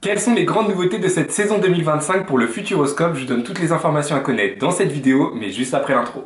Quelles sont les grandes nouveautés de cette saison 2025 pour le Futuroscope? Je vous donne toutes les informations à connaître dans cette vidéo, mais juste après l'intro.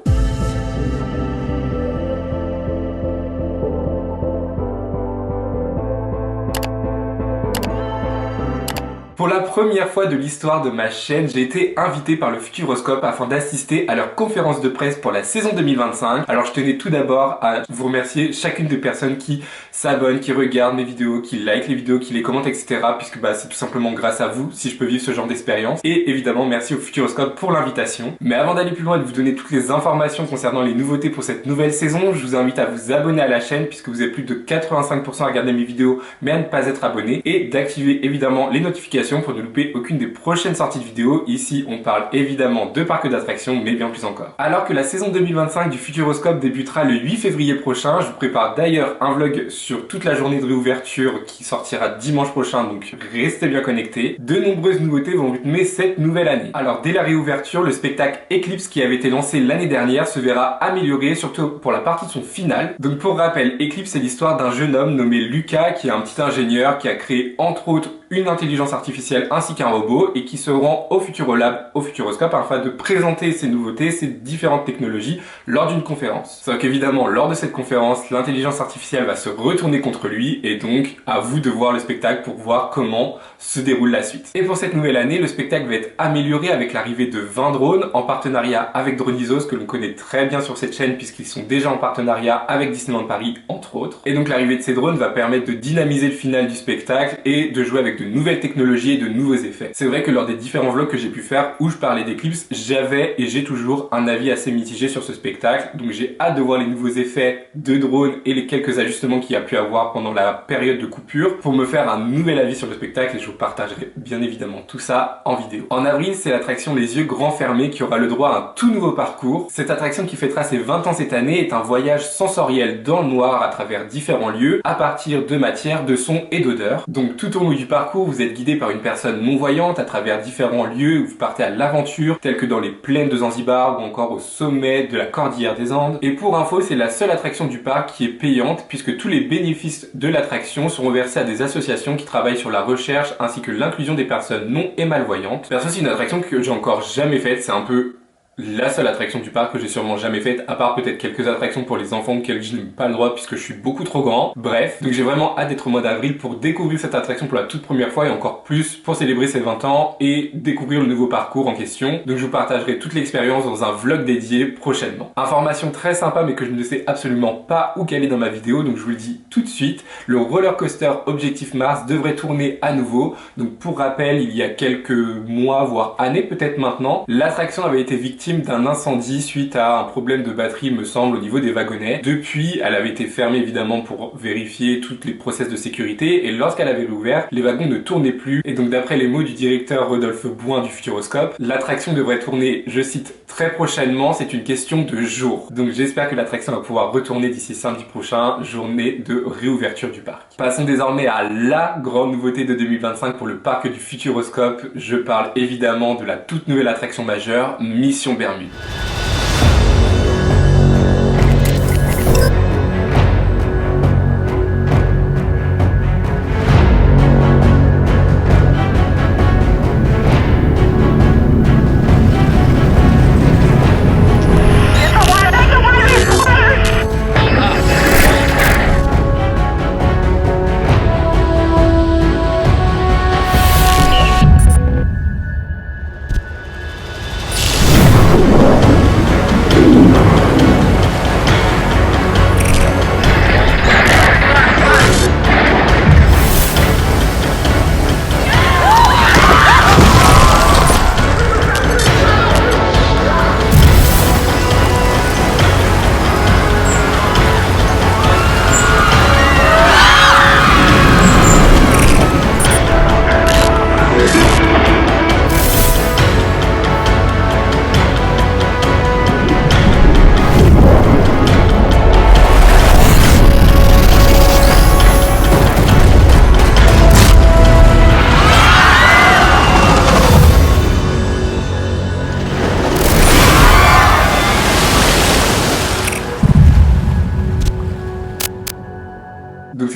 Pour la première fois de l'histoire de ma chaîne, j'ai été invité par le Futuroscope afin d'assister à leur conférence de presse pour la saison 2025. Alors je tenais tout d'abord à vous remercier chacune des personnes qui s'abonnent, qui regardent mes vidéos, qui like les vidéos, qui les commentent, etc. Puisque c'est tout simplement grâce à vous si je peux vivre ce genre d'expérience. Et évidemment, merci au Futuroscope pour l'invitation. Mais avant d'aller plus loin et de vous donner toutes les informations concernant les nouveautés pour cette nouvelle saison, je vous invite à vous abonner à la chaîne puisque vous êtes plus de 85% à regarder mes vidéos mais à ne pas être abonné. Et d'activer évidemment les notifications pour ne louper aucune des prochaines sorties de vidéos. Ici, on parle évidemment de parcs d'attractions, mais bien plus encore. Alors que la saison 2025 du Futuroscope débutera le 8 février prochain, je vous prépare d'ailleurs un vlog sur toute la journée de réouverture qui sortira dimanche prochain, donc restez bien connectés. De nombreuses nouveautés vont rythmer cette nouvelle année. Alors dès la réouverture, le spectacle Eclipse qui avait été lancé l'année dernière se verra amélioré, surtout pour la partie de son final. Donc pour rappel, Eclipse c'est l'histoire d'un jeune homme nommé Lucas qui est un petit ingénieur qui a créé entre autres une intelligence artificielle ainsi qu'un robot et qui se rend au Futurolab, au Futuroscope afin de présenter ces nouveautés, ces différentes technologies lors d'une conférence. Sauf qu'évidemment, lors de cette conférence, l'intelligence artificielle va se retourner contre lui et donc à vous de voir le spectacle pour voir comment se déroule la suite. Et pour cette nouvelle année, le spectacle va être amélioré avec l'arrivée de 20 drones en partenariat avec Dronizos que l'on connaît très bien sur cette chaîne puisqu'ils sont déjà en partenariat avec Disneyland Paris entre autres. Et donc l'arrivée de ces drones va permettre de dynamiser le final du spectacle et de jouer avec de nouvelles technologies et de nouveaux effets. C'est vrai que lors des différents vlogs que j'ai pu faire où je parlais d'Eclipse, j'avais et j'ai toujours un avis assez mitigé sur ce spectacle, donc j'ai hâte de voir les nouveaux effets de drone et les quelques ajustements qu'il y a pu avoir pendant la période de coupure pour me faire un nouvel avis sur le spectacle et je vous partagerai bien évidemment tout ça en vidéo. En avril, c'est l'attraction Les Yeux Grands Fermés qui aura le droit à un tout nouveau parcours. Cette attraction qui fêtera ses 20 ans cette année est un voyage sensoriel dans le noir à travers différents lieux à partir de matière, de son et d'odeur. Donc tout au long du parcours, vous êtes guidé par une personne non-voyante à travers différents lieux où vous partez à l'aventure, tels que dans les plaines de Zanzibar ou encore au sommet de la Cordillère des Andes. Et pour info, c'est la seule attraction du parc qui est payante puisque tous les bénéfices de l'attraction seront versés à des associations qui travaillent sur la recherche ainsi que l'inclusion des personnes non et malvoyantes. Perso, c'est une attraction que j'ai encore jamais faite, c'est un peu la seule attraction du parc que j'ai sûrement jamais faite, à part peut-être quelques attractions pour les enfants auxquelles je n'ai pas le droit puisque je suis beaucoup trop grand. Bref, donc j'ai vraiment hâte d'être au mois d'avril pour découvrir cette attraction pour la toute première fois et encore plus pour célébrer ses 20 ans et découvrir le nouveau parcours en question. Donc je vous partagerai toute l'expérience dans un vlog dédié prochainement. Information très sympa mais que je ne sais absolument pas où caler dans ma vidéo, donc je vous le dis tout de suite, le roller coaster Objectif Mars devrait tourner à nouveau. Donc pour rappel, il y a quelques mois voire années peut-être maintenant, l'attraction avait été victime d'un incendie suite à un problème de batterie me semble au niveau des wagonnets. Depuis, elle avait été fermée évidemment pour vérifier toutes les process de sécurité et lorsqu'elle avait réouvert, les wagons ne tournaient plus et donc d'après les mots du directeur Rodolphe Bouin du Futuroscope, l'attraction devrait tourner, je cite, très prochainement, c'est une question de jours. Donc j'espère que l'attraction va pouvoir retourner d'ici samedi prochain, journée de réouverture du parc. Passons désormais à la grande nouveauté de 2025 pour le parc du Futuroscope. Je parle évidemment de la toute nouvelle attraction majeure, Mission Bermude.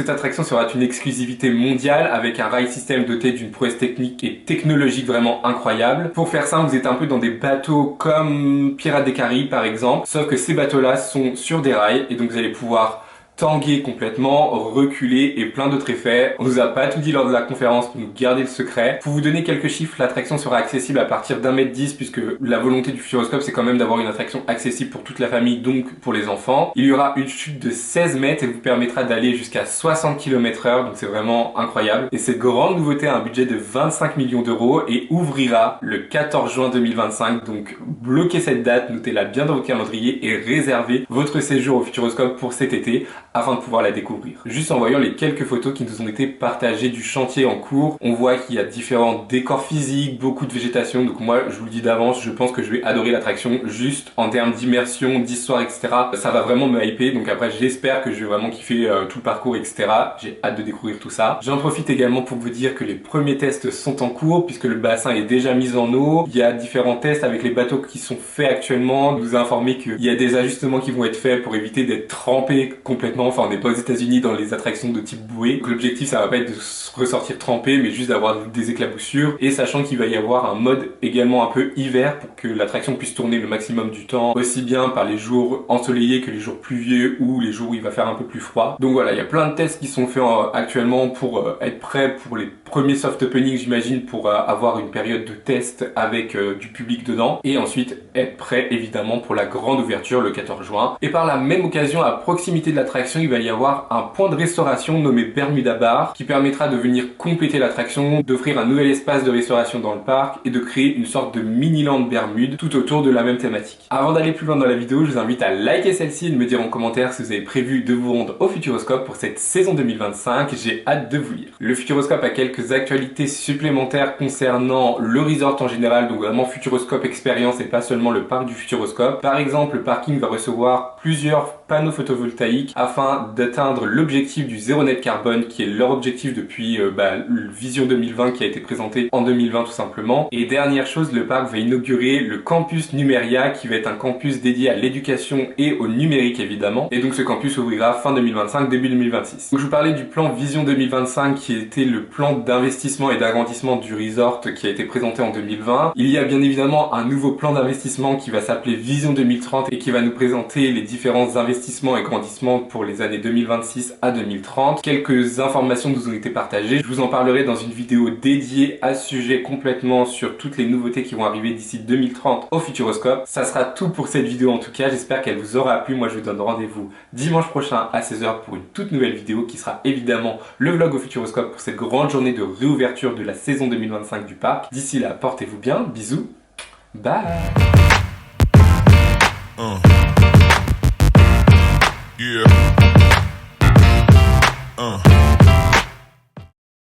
cette attraction sera une exclusivité mondiale avec un rail system doté d'une prouesse technique et technologique vraiment incroyable. Pour faire simple, vous êtes un peu dans des bateaux comme Pirates des Caraïbes par exemple, sauf que ces bateaux-là sont sur des rails et donc vous allez pouvoir tanguer complètement, reculer et plein d'autres effets. On nous a pas tout dit lors de la conférence pour nous garder le secret. Pour vous donner quelques chiffres, l'attraction sera accessible à partir d'1,10 m puisque la volonté du Futuroscope c'est quand même d'avoir une attraction accessible pour toute la famille, donc pour les enfants. Il y aura une chute de 16 mètres et vous permettra d'aller jusqu'à 60 km/h, donc c'est vraiment incroyable. Et cette grande nouveauté a un budget de 25 millions d'euros et ouvrira le 14 juin 2025, donc bloquez cette date, notez-la bien dans votre calendrier et réservez votre séjour au Futuroscope pour cet été afin de pouvoir la découvrir. Juste en voyant les quelques photos qui nous ont été partagées du chantier en cours, on voit qu'il y a différents décors physiques, beaucoup de végétation, donc moi je vous le dis d'avance, je pense que je vais adorer l'attraction juste en termes d'immersion, d'histoire, etc. Ça va vraiment me hyper, donc après j'espère que je vais vraiment kiffer tout le parcours, etc. J'ai hâte de découvrir tout ça. J'en profite également pour vous dire que les premiers tests sont en cours puisque le bassin est déjà mis en eau. Il y a différents tests avec les bateaux qui sont faits actuellement. Nous informer qu'il y a des ajustements qui vont être faits pour éviter d'être trempés complètement. Enfin, on n'est pas aux États-Unis dans les attractions de type bouée. Donc l'objectif, ça va pas être de ressortir trempé, mais juste d'avoir des éclaboussures. Et sachant qu'il va y avoir un mode également un peu hiver pour que l'attraction puisse tourner le maximum du temps, aussi bien par les jours ensoleillés que les jours pluvieux ou les jours où il va faire un peu plus froid. Donc voilà, il y a plein de tests qui sont faits actuellement pour être prêts pour les premiers soft opening, j'imagine, pour avoir une période de test avec du public dedans. Et ensuite être prêt évidemment pour la grande ouverture le 14 juin. Et par la même occasion, à proximité de l'attraction, il va y avoir un point de restauration nommé Bermuda Bar qui permettra de venir compléter l'attraction, d'offrir un nouvel espace de restauration dans le parc et de créer une sorte de mini-land Bermude tout autour de la même thématique. Avant d'aller plus loin dans la vidéo, je vous invite à liker celle-ci et de me dire en commentaire si vous avez prévu de vous rendre au Futuroscope pour cette saison 2025. J'ai hâte de vous lire. Le Futuroscope a quelques actualités supplémentaires concernant le resort en général, donc vraiment Futuroscope Experience et pas seulement le parc du Futuroscope. Par exemple, le parking va recevoir plusieurs panneaux photovoltaïques afin d'atteindre l'objectif du zéro net carbone qui est leur objectif depuis Vision 2020 qui a été présenté en 2020 tout simplement. Et dernière chose, le parc va inaugurer le campus Numeria qui va être un campus dédié à l'éducation et au numérique évidemment. Et donc ce campus ouvrira fin 2025, début 2026. Donc je vous parlais du plan Vision 2025 qui était le plan d'investissement et d'agrandissement du resort qui a été présenté en 2020. Il y a bien évidemment un nouveau plan d'investissement qui va s'appeler Vision 2030 et qui va nous présenter les différents investissements et grandissements pour les années 2026 à 2030. Quelques informations nous ont été partagées. Je vous en parlerai dans une vidéo dédiée à ce sujet complètement sur toutes les nouveautés qui vont arriver d'ici 2030 au Futuroscope. Ça sera tout pour cette vidéo en tout cas. J'espère qu'elle vous aura plu. Moi je vous donne rendez-vous dimanche prochain à 16 h pour une toute nouvelle vidéo qui sera évidemment le vlog au Futuroscope pour cette grande journée de réouverture de la saison 2025 du parc. D'ici là, portez-vous bien. Bisous. Bye.